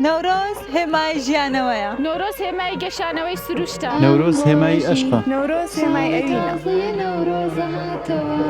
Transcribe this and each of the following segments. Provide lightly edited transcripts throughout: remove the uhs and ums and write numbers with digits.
نوروز هێمای ژیانەوەیە. نۆرۆز هێمای گەشانەوەی سروشتە. نەورۆز هێمای ئەشقە. نەورۆز هێمای ئەوینە.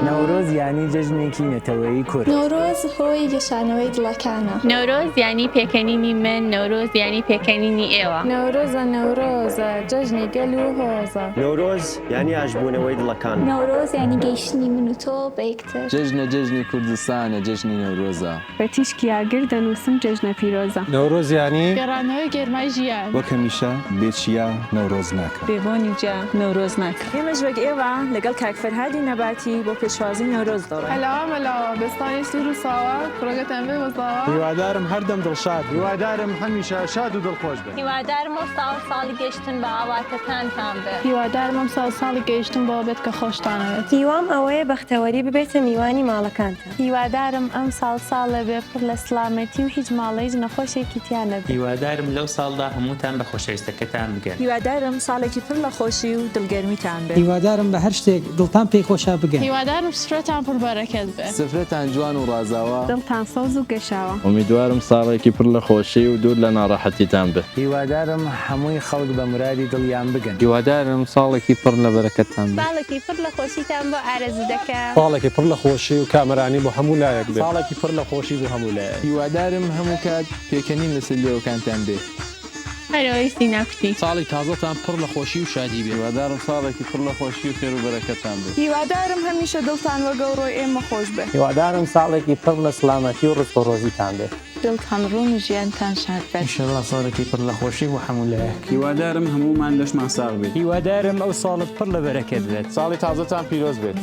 نەورۆز یانی جەژنێکی نەتەوەیی کورد. نۆرۆز هۆی گەشانەوەی دڵەکانە. نەورۆز یانی پێکەنینی من، نەورۆز یانی پێکەنینی ئێوە. نۆرۆزە جەژنی گەل و هۆزە. نەورۆز یانی ئاشبوونەوەی دڵەکان. نۆرۆز یانی گەیشتنی من و تۆ بە یەکتر. جەژنی کوردستانە، جەژنی نەورۆزە. بە تیشکی ئاگر دەنووسم جەژنە پیرۆزە. نەورۆز یانی گەڕانەوەی گەرمای ژیان. وەک هەمیشە بێچیا نەورۆز ناکە. بێبۆنی جا نەورۆز ناکە. ئێمەش وەک ئێوە لەگەڵ کاک فەرهادی نەباتی بۆ پێشوازی نەورۆز دەڕێن. مەلاوە بستانی سوور و ساوە کوڕەکەتان بێ بەساوە. هیوادارم هەردەم دڵشاد، هیوادارم هەمیشە شاد و دڵخۆش بێت. هیوادارم ئەو ساڵی گەشتن بە ئاواتەکانتان بێت. هیوادارم ئەم ساڵی گەیشتن بۆ بێت کە خۆشتانەوێت. هیوام ئەوەیە بەختەوەری ببێتە میوانی ماڵەکانتان. هیوادارم ئەم ساڵە بێ پڕ لە سلامەتی و هیچ ماڵەیەک نەخۆشێکی تیان نەبێت. هیوادارم لەو ساڵدا هەمووتان بە خۆشەویستەکەتان بگەن. هیوادارم ساڵێکی پڕ لە خۆشی و دڵگەرمیتان بێت. هیوادارم بە هەر شتێک دڵتان پێی خۆشا بگەن. هیوادارم سفرەتان پڕ بەرەکەت بێت. سفرەتان جوان و ڕازاوە. دڵتان سەوز و گەشاوە. ئومیدوارم ساڵێکی پڕ لە خۆشی و دوور لە ناڕەحەتیتان بێت. هیوادارم هەمووی خەڵک بە مرادی دڵیان بگەن. هیوادارم ساڵێکی پڕ لە بەرەکەتتان بێت. ساڵێکی پڕ لە خۆشیتان بۆ ئارەزوو دەکەم. ساڵێکی پڕ لە خۆشی و کامەرانی بۆ هەموو لایەک بێت. ساڵێکی پڕ لە خۆشی بۆ هەموو لایەک. هیوادارم هەموو کات پێکەنین لەسەر لێوەکانتان بێت. هەرەوەی سینەکوتی. ساڵی تازەتان پڕ لە خۆشی و شادی بێت. هیوادارم ساڵێکی پڕ لە خۆشی و خێر و بەرەکەتتان بێت. هیوادارم هەمیشە دڵتان وەگە و ڕۆی ئێمە خۆش بێت. هیوادارم ساڵێکی پڕ لە سلامەتی و ڕزق و ڕۆزیتان بێت. دڵتان ڕوون و ژیانتان شاد بێت. ئینشەڵڵا ساڵێکی پڕ لە خۆشی و هەموو لایەک. هیوادارم هەموومان لەشمان ساغ بێت. هیوادارم ئەو ساڵت پڕ لە بەرەکەت بێت. ساڵی تازەتان پیرۆز بێت.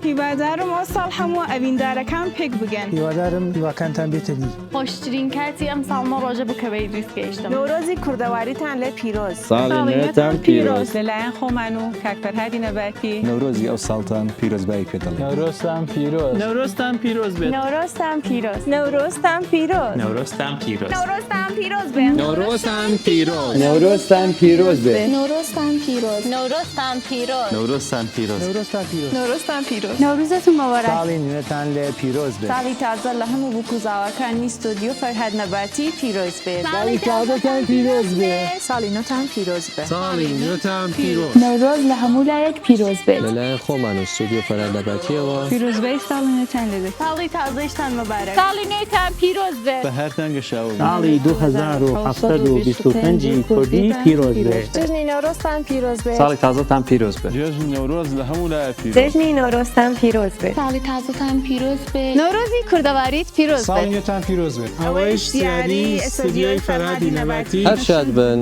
هیوادارم ئەو ساڵ هەموو ئەویندارەکان پێک بگەن. هیوادارم هیواکانتان بێتە دی. خۆشترین کاتی ئەم ساڵمە ڕۆژە بکەوەی دوست گەیشتم. نۆرۆزی کوردەواریتان لێ پیرۆز. ساڵی نوێتان پیرۆز. لەلایەن خۆمان و کاک فەرهادی نەباتی. نەورۆزی ئەو ساڵتان پیرۆزبایی پێ دەڵێن. نەورۆزتان پیرۆز. نەورۆزتان پیرۆز بێت. نۆرۆزتان پیرۆز. نەورۆزتان پیرۆز. نەورۆزتان پیرۆز. نۆرۆزتان پیرۆز بێ. نەورۆزتان پیرۆز. نەورۆزتان پیرۆز بێت. نۆرۆزتان پیرۆز. نەورۆزتان پیرۆز. نەورۆزتان پیرۆز. نەورۆزتان پیرۆز. نۆرۆزتان پیرۆز. نەوروزتون مەوەرە. ساڵی نوێتان لێ پیرۆز بێت. ساڵی تازە لە هەموو بکوزاوەکانی ستۆدیۆ فەرهاد نەباتی پیرۆز بێت. ساڵی تازەتان پیرۆز بێت. ساڵی نۆتان پیرۆز بێت. ساڵی نوێتان پیرۆز. نەورۆز لە هەموو لایەک پیرۆز بێت. لەلایەن خۆمان و ستودیۆ فەرهاد نەباتیەوە پیرۆزبەی ساڵی نوێتان لەبێت. ساڵی تازەیشتان مەبارەک. ساڵی نوێتان پیرۆز بێت. بەهارتان گەشاوە بێت. ساڵی 2725 کوردی پیرۆز بێت. جژنی نۆرۆزتان پیرۆز بێت. ساڵی تازەتان پیرۆز بێت. جێژنی نەورۆز لە هەموو لایەک پیرۆز. جژنی نۆرۆزتان پیرۆز بێت. ساڵی تازەتان پیرۆز بێت. نۆرۆزی کوردەواریت پیرۆز ساڵی بێت. نوێتان پیرۆز بێت. ئەوەیش دیاری ئەستۆدیۆی فەرهادی نەباتی. هەر شاد بن.